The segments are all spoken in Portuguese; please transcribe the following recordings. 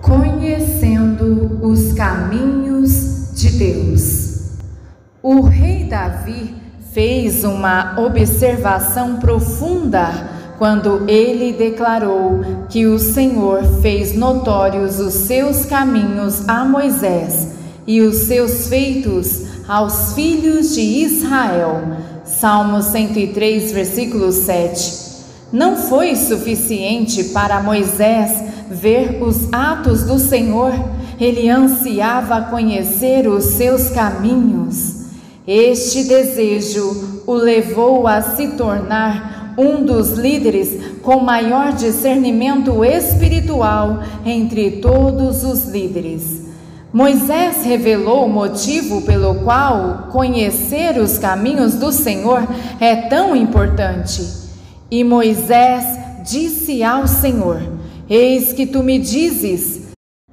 Conhecendo os caminhos de Deus. O rei Davi fez uma observação profunda quando ele declarou que o Senhor fez notórios os seus caminhos a Moisés e os seus feitos aos filhos de Israel. Salmo 103, versículo 7. Não foi suficiente para Moisés ver os atos do Senhor, ele ansiava conhecer os seus caminhos. Este desejo o levou a se tornar um dos líderes com maior discernimento espiritual entre todos os líderes. Moisés revelou o motivo pelo qual conhecer os caminhos do Senhor é tão importante. E Moisés disse ao Senhor: eis que tu me dizes,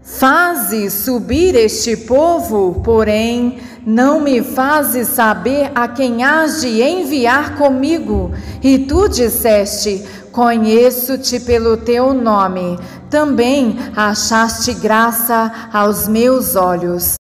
faze subir este povo, porém não me fazes saber a quem hás de enviar comigo. E tu disseste, conheço-te pelo teu nome, também achaste graça aos meus olhos.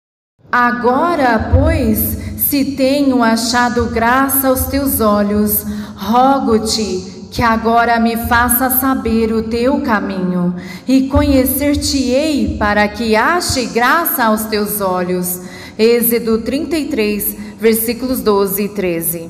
Agora, pois, se tenho achado graça aos teus olhos, rogo-te que agora me faça saber o teu caminho, e conhecer-te-ei para que ache graça aos teus olhos. Êxodo 33, versículos 12 e 13.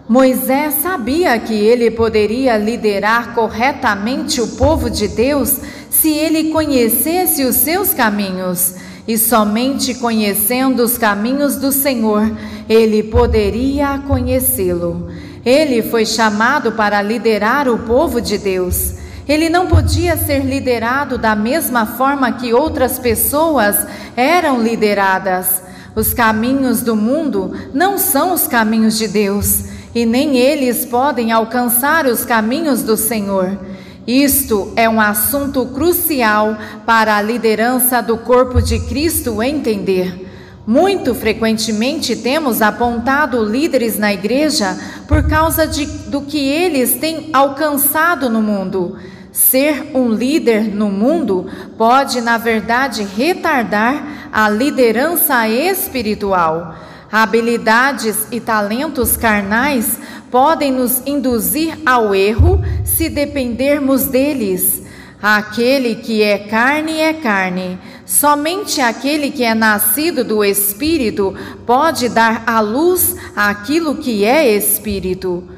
Moisés sabia que ele poderia liderar corretamente o povo de Deus se ele conhecesse os seus caminhos, e somente conhecendo os caminhos do Senhor, ele poderia conhecê-lo. Ele foi chamado para liderar o povo de Deus. Ele não podia ser liderado da mesma forma que outras pessoas eram lideradas. Os caminhos do mundo não são os caminhos de Deus, e nem eles podem alcançar os caminhos do Senhor. Isto é um assunto crucial para a liderança do corpo de Cristo entender. Muito frequentemente temos apontado líderes na igreja por causa do que eles têm alcançado no mundo. Ser um líder no mundo pode, na verdade, retardar a liderança espiritual. Habilidades e talentos carnais podem nos induzir ao erro se dependermos deles. Aquele que é carne, somente aquele que é nascido do Espírito pode dar à luz aquilo que é Espírito.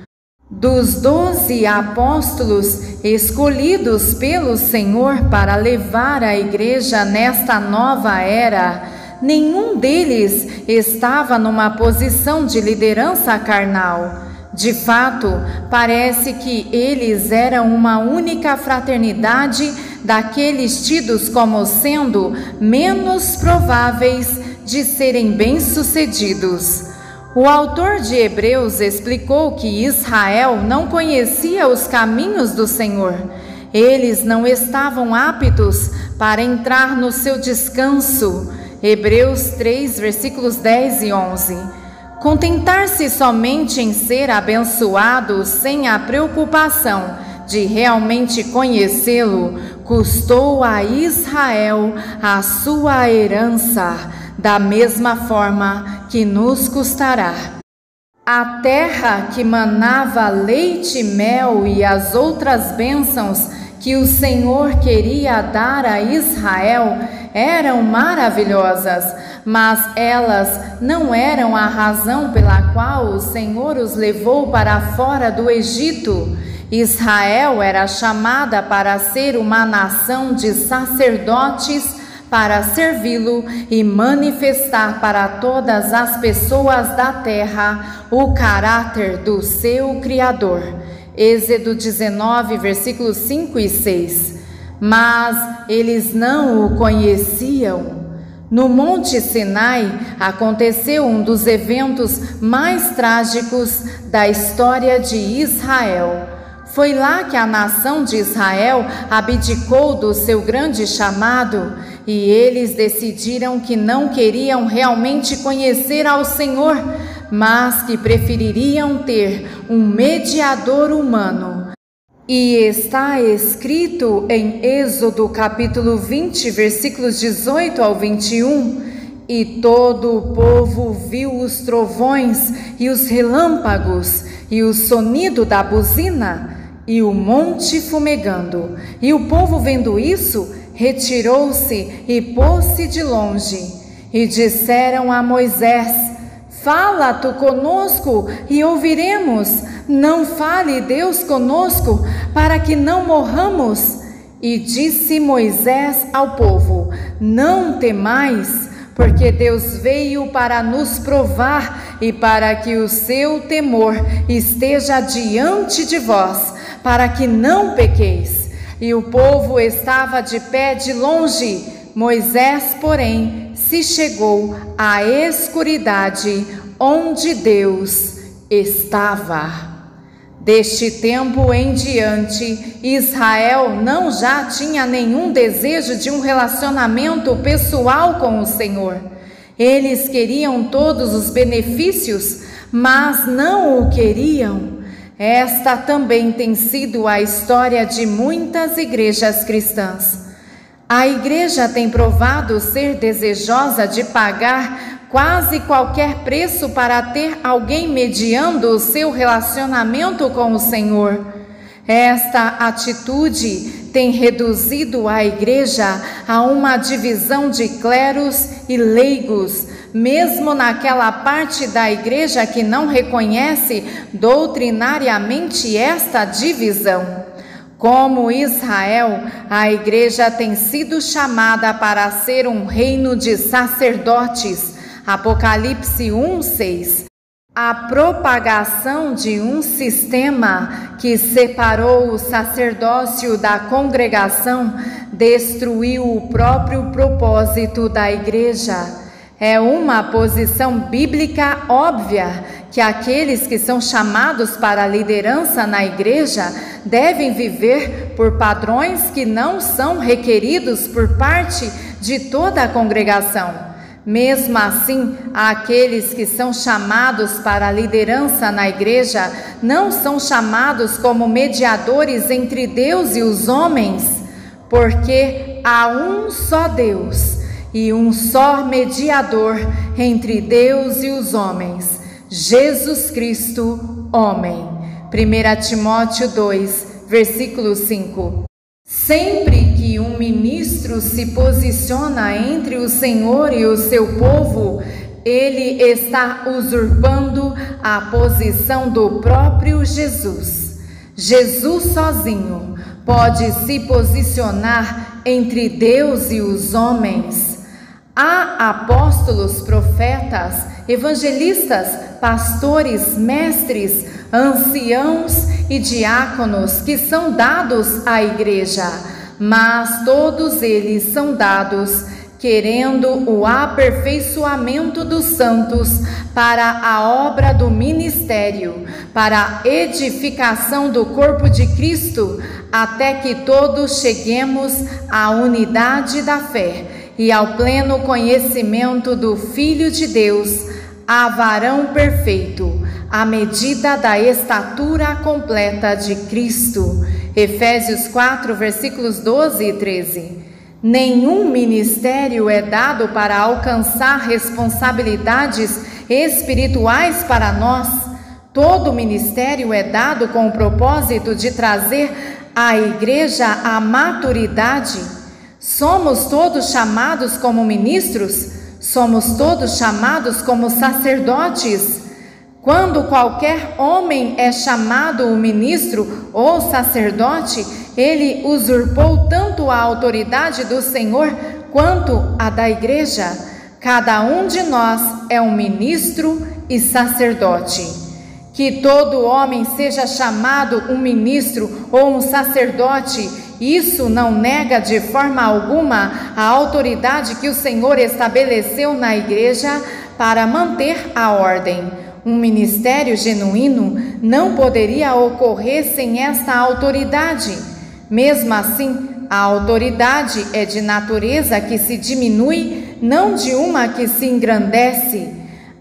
Dos 12 apóstolos escolhidos pelo Senhor para levar a igreja nesta nova era, nenhum deles estava numa posição de liderança carnal. De fato, parece que eles eram uma única fraternidade daqueles tidos como sendo menos prováveis de serem bem-sucedidos. O autor de Hebreus explicou que Israel não conhecia os caminhos do Senhor. Eles não estavam aptos para entrar no seu descanso. Hebreus 3, versículos 10 e 11. Contentar-se somente em ser abençoado sem a preocupação de realmente conhecê-lo, custou a Israel a sua herança, da mesma forma que nos custará. A terra que manava leite e mel e as outras bênçãos que o Senhor queria dar a Israel eram maravilhosas, mas elas não eram a razão pela qual o Senhor os levou para fora do Egito. Israel era chamada para ser uma nação de sacerdotes para servi-lo e manifestar para todas as pessoas da terra o caráter do seu Criador. Êxodo 19, versículos 5 e 6. Mas eles não o conheciam. No Monte Sinai aconteceu um dos eventos mais trágicos da história de Israel. Foi lá que a nação de Israel abdicou do seu grande chamado e eles decidiram que não queriam realmente conhecer ao Senhor, mas que prefeririam ter um mediador humano. E está escrito em Êxodo capítulo 20, versículos 18 ao 21, e todo o povo viu os trovões e os relâmpagos e o sonido da buzina e o monte fumegando. E o povo, vendo isso, retirou-se e pôs-se de longe. E disseram a Moisés: Fala tu conosco e ouviremos. Não fale Deus conosco, para que não morramos. E disse Moisés ao povo: Não temais, porque Deus veio para nos provar e para que o seu temor esteja diante de vós, para que não pequeis. E o povo estava de pé de longe. Moisés, porém, se chegou à escuridade onde Deus estava. Deste tempo em diante, Israel não já tinha nenhum desejo de um relacionamento pessoal com o Senhor. Eles queriam todos os benefícios, mas não o queriam. Esta também tem sido a história de muitas igrejas cristãs. A igreja tem provado ser desejosa de pagar quase qualquer preço para ter alguém mediando o seu relacionamento com o Senhor. Esta atitude tem reduzido a igreja a uma divisão de cleros e leigos, mesmo naquela parte da igreja que não reconhece doutrinariamente esta divisão. Como Israel, a igreja tem sido chamada para ser um reino de sacerdotes. Apocalipse 1:6. A propagação de um sistema que separou o sacerdócio da congregação destruiu o próprio propósito da igreja. É uma posição bíblica óbvia que aqueles que são chamados para a liderança na igreja devem viver por padrões que não são requeridos por parte de toda a congregação. Mesmo assim, aqueles que são chamados para a liderança na igreja não são chamados como mediadores entre Deus e os homens, porque há um só Deus e um só mediador entre Deus e os homens, Jesus Cristo, homem. 1 Timóteo 2, versículo 5. Sempre que um ministro se posiciona entre o Senhor e o seu povo, ele está usurpando a posição do próprio Jesus. Jesus sozinho pode se posicionar entre Deus e os homens. Há apóstolos, profetas, evangelistas, pastores, mestres, anciãos e diáconos que são dados à igreja, mas todos eles são dados querendo o aperfeiçoamento dos santos para a obra do ministério, para a edificação do corpo de Cristo, até que todos cheguemos à unidade da fé e ao pleno conhecimento do Filho de Deus, a varão perfeito, à medida da estatura completa de Cristo. Efésios 4, versículos 12 e 13. Nenhum ministério é dado para alcançar responsabilidades espirituais para nós. Todo ministério é dado com o propósito de trazer a igreja à maturidade. Somos todos chamados como ministros? Somos todos chamados como sacerdotes? Quando qualquer homem é chamado ministro ou sacerdote, ele usurpou tanto a autoridade do Senhor quanto a da igreja. Cada um de nós é um ministro e sacerdote. Que todo homem seja chamado um ministro ou um sacerdote, isso não nega de forma alguma a autoridade que o Senhor estabeleceu na igreja para manter a ordem. Um ministério genuíno não poderia ocorrer sem esta autoridade. Mesmo assim, a autoridade é de natureza que se diminui, não de uma que se engrandece.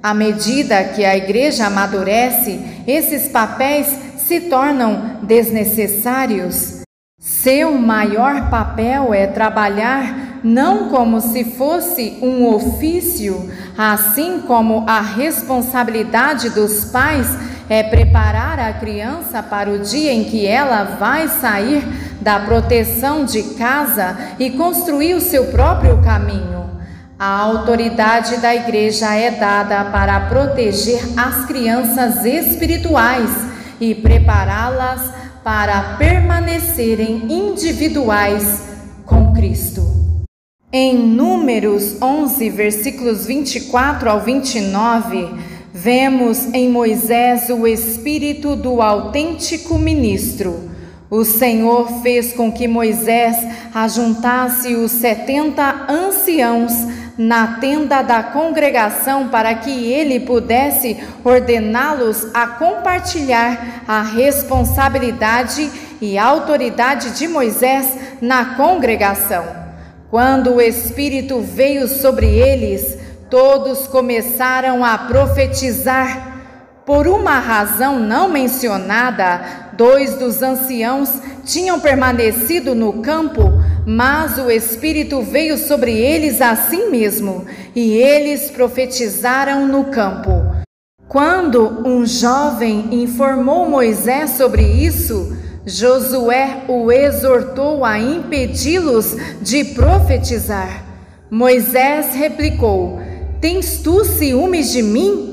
À medida que a igreja amadurece, esses papéis se se tornam desnecessários. Seu maior papel é trabalhar não como se fosse um ofício, assim como a responsabilidade dos pais é preparar a criança para o dia em que ela vai sair da proteção de casa e construir o seu próprio caminho. A autoridade da igreja é dada para proteger as crianças espirituais e prepará-las para permanecerem individuais com Cristo. Em Números 11, versículos 24 ao 29, vemos em Moisés o espírito do autêntico ministro. O Senhor fez com que Moisés ajuntasse os 70 anciãos na tenda da congregação para que ele pudesse ordená-los a compartilhar a responsabilidade e autoridade de Moisés na congregação. Quando o Espírito veio sobre eles, todos começaram a profetizar. Por uma razão não mencionada, 2 dos anciãos tinham permanecido no campo, mas o Espírito veio sobre eles assim mesmo, e eles profetizaram no campo. Quando um jovem informou Moisés sobre isso, Josué o exortou a impedi-los de profetizar. Moisés replicou: "Tens tu ciúmes de mim?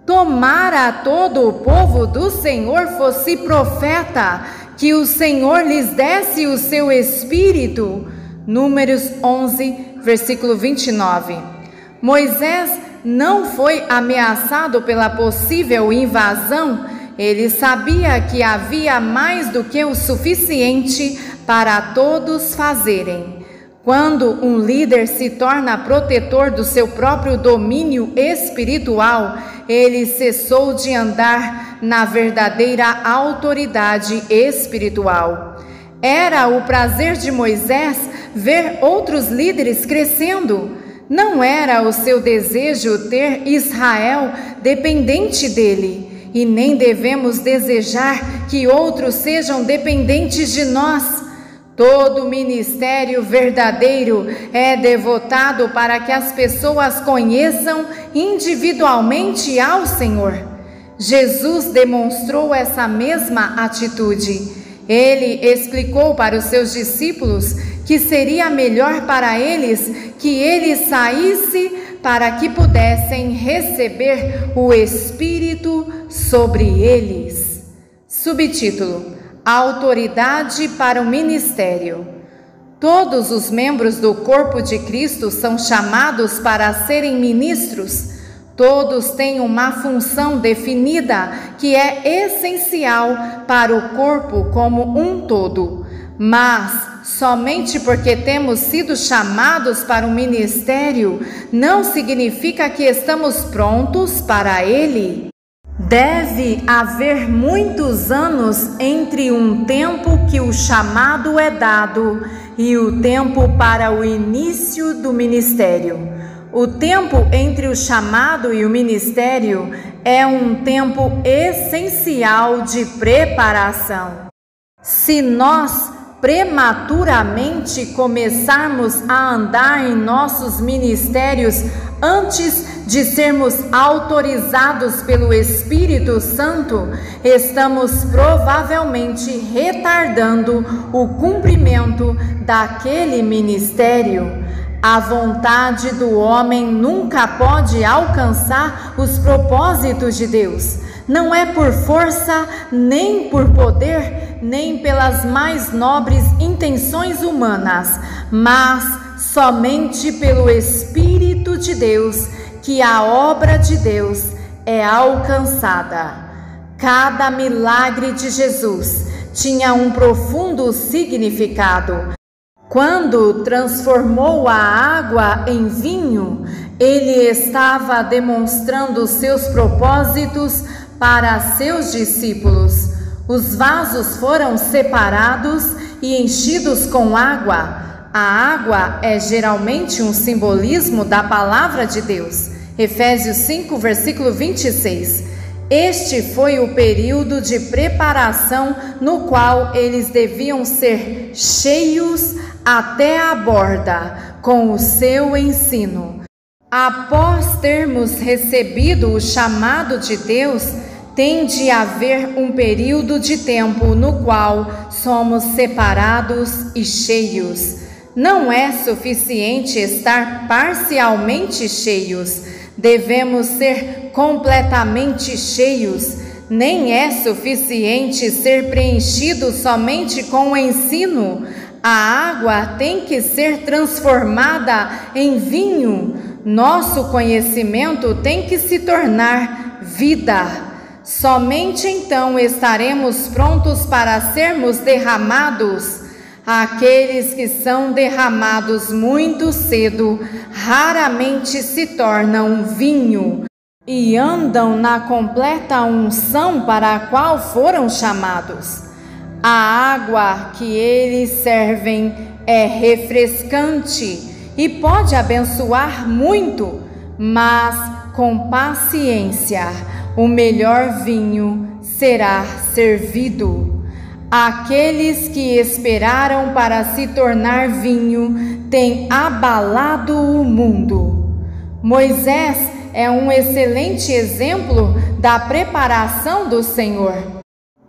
Tomara todo o povo do Senhor fosse profeta, que o Senhor lhes desse o seu espírito." Números 11, versículo 29. Moisés não foi ameaçado pela possível invasão. Ele sabia que havia mais do que o suficiente para todos fazerem. Quando um líder se torna protetor do seu próprio domínio espiritual, ele cessou de andar na verdadeira autoridade espiritual. Era o prazer de Moisés ver outros líderes crescendo. Não era o seu desejo ter Israel dependente dele, e nem devemos desejar que outros sejam dependentes de nós. Todo ministério verdadeiro é devotado para que as pessoas conheçam individualmente ao Senhor. Jesus demonstrou essa mesma atitude. Ele explicou para os seus discípulos que seria melhor para eles que ele saísse para que pudessem receber o Espírito sobre eles. Subtítulo: Autoridade para o ministério. Todos os membros do corpo de Cristo são chamados para serem ministros. Todos têm uma função definida que é essencial para o corpo como um todo. Mas, somente porque temos sido chamados para o ministério, não significa que estamos prontos para ele. Deve haver muitos anos entre um tempo que o chamado é dado e o tempo para o início do ministério. O tempo entre o chamado e o ministério é um tempo essencial de preparação. Se nós prematuramente começarmos a andar em nossos ministérios antes de sermos autorizados pelo Espírito Santo, estamos provavelmente retardando o cumprimento daquele ministério. A vontade do homem nunca pode alcançar os propósitos de Deus. Não é por força, nem por poder, nem pelas mais nobres intenções humanas, mas somente pelo Espírito de Deus que a obra de Deus é alcançada. Cada milagre de Jesus tinha um profundo significado. Quando transformou a água em vinho, ele estava demonstrando seus propósitos para seus discípulos. Os vasos foram separados e enchidos com água. A água é geralmente um simbolismo da palavra de Deus. Efésios 5, versículo 26. Este foi o período de preparação no qual eles deviam ser cheios até a borda com o seu ensino. Após termos recebido o chamado de Deus, tem de haver um período de tempo no qual somos separados e cheios. Não é suficiente estar parcialmente cheios, devemos ser completamente cheios. Nem é suficiente ser preenchido somente com o ensino. A água tem que ser transformada em vinho. Nosso conhecimento tem que se tornar vida. Somente então estaremos prontos para sermos derramados. Aqueles que são derramados muito cedo raramente se tornam vinho e andam na completa unção para a qual foram chamados. A água que eles servem é refrescante e pode abençoar muito, mas com paciência o melhor vinho será servido. Aqueles que esperaram para se tornar vinho têm abalado o mundo. Moisés é um excelente exemplo da preparação do Senhor.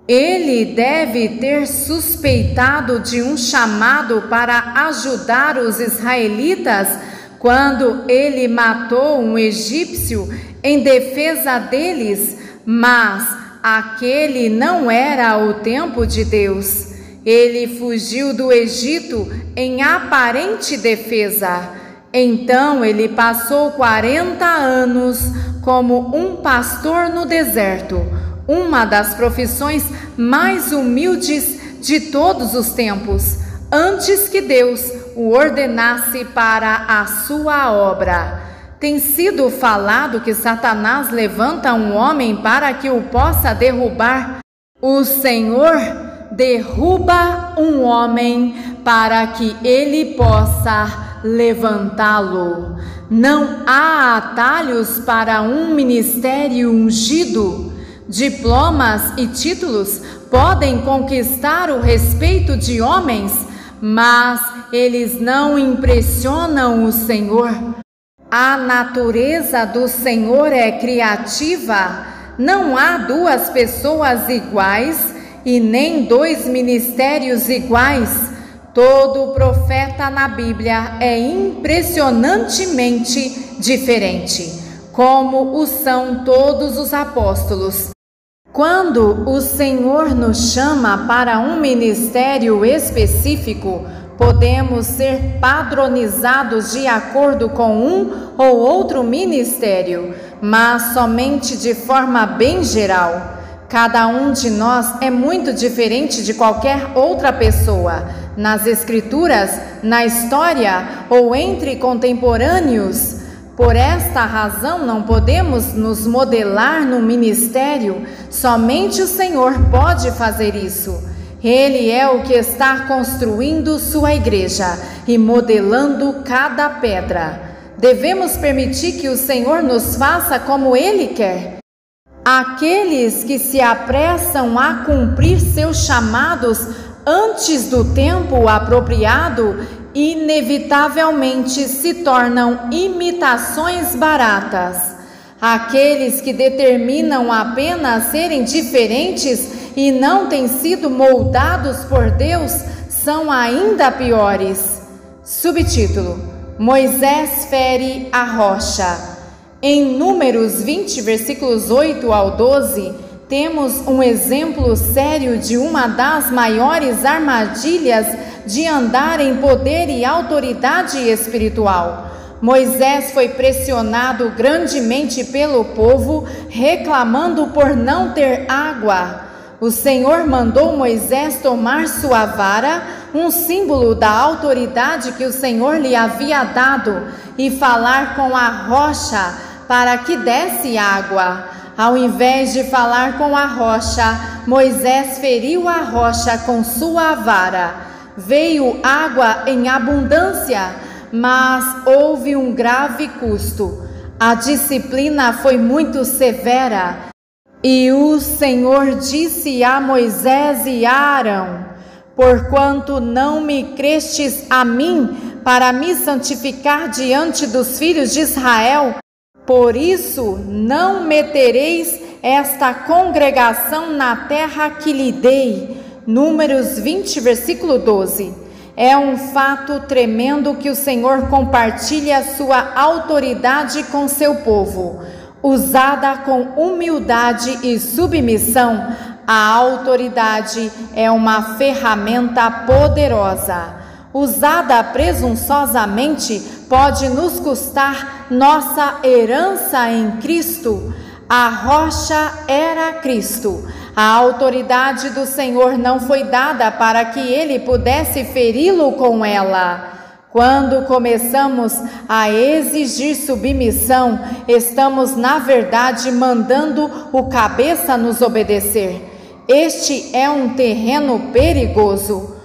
Ele deve ter suspeitado de um chamado para ajudar os israelitas quando ele matou um egípcio em defesa deles, mas aquele não era o tempo de Deus. Ele fugiu do Egito em aparente defesa. Então ele passou 40 anos como um pastor no deserto, uma das profissões mais humildes de todos os tempos, antes que Deus o ordenasse para a sua obra. Tem sido falado que Satanás levanta um homem para que o possa derrubar. O Senhor derruba um homem para que ele possa levantá-lo. Não há atalhos para um ministério ungido. Diplomas e títulos podem conquistar o respeito de homens, mas eles não impressionam o Senhor. A natureza do Senhor é criativa. Não há duas pessoas iguais e nem dois ministérios iguais. Todo profeta na Bíblia é impressionantemente diferente, como o são todos os apóstolos. Quando o Senhor nos chama para um ministério específico, podemos ser padronizados de acordo com um ou outro ministério, mas somente de forma bem geral. Cada um de nós é muito diferente de qualquer outra pessoa, nas escrituras, na história ou entre contemporâneos. Por esta razão não podemos nos modelar no ministério, somente o Senhor pode fazer isso. Ele é o que está construindo sua igreja e modelando cada pedra. Devemos permitir que o Senhor nos faça como Ele quer. Aqueles que se apressam a cumprir seus chamados antes do tempo apropriado, inevitavelmente se tornam imitações baratas. Aqueles que determinam apenas serem diferentes e não têm sido moldados por Deus são ainda piores. Subtítulo: Moisés fere a rocha. Em Números 20, versículos 8 ao 12, temos um exemplo sério de uma das maiores armadilhas de andar em poder e autoridade espiritual. Moisés foi pressionado grandemente pelo povo, reclamando por não ter água. O Senhor mandou Moisés tomar sua vara, um símbolo da autoridade que o Senhor lhe havia dado, e falar com a rocha para que desse água. Ao invés de falar com a rocha, Moisés feriu a rocha com sua vara. Veio água em abundância, mas houve um grave custo. A disciplina foi muito severa. E o Senhor disse a Moisés e a Arão: porquanto não me crestes a mim para me santificar diante dos filhos de Israel, por isso não metereis esta congregação na terra que lhe dei. Números 20, versículo 12. É um fato tremendo que o Senhor compartilha a sua autoridade com seu povo. Usada com humildade e submissão, a autoridade é uma ferramenta poderosa. Usada presunçosamente, pode nos custar nossa herança em Cristo. A rocha era Cristo. A autoridade do Senhor não foi dada para que ele pudesse feri-lo com ela. Quando começamos a exigir submissão, estamos, na verdade, mandando o cabeça nos obedecer. Este é um terreno perigoso.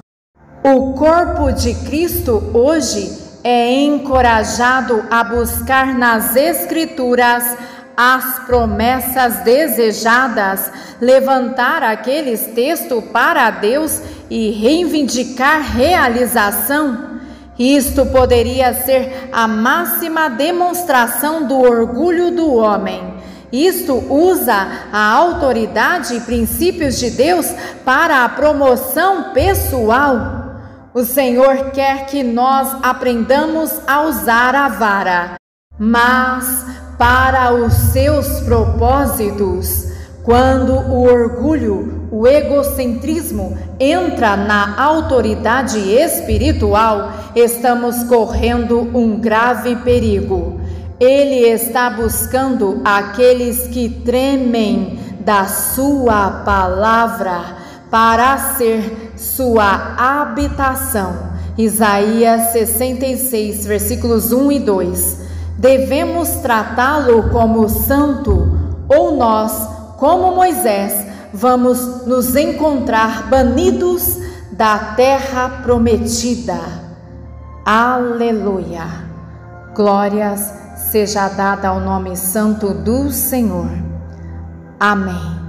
O corpo de Cristo hoje é encorajado a buscar nas Escrituras as promessas desejadas, levantar aqueles textos para Deus e reivindicar realização. Isto poderia ser a máxima demonstração do orgulho do homem. Isto usa a autoridade e princípios de Deus para a promoção pessoal. O Senhor quer que nós aprendamos a usar a vara, mas para os seus propósitos. Quando o orgulho, o egocentrismo entra na autoridade espiritual, estamos correndo um grave perigo. Ele está buscando aqueles que tremem da sua palavra para ser sua habitação. Isaías 66, versículos 1 e 2. Devemos tratá-lo como santo, ou nós, como Moisés, vamos nos encontrar banidos da terra prometida. Aleluia! Glórias seja dada ao nome santo do Senhor. Amém.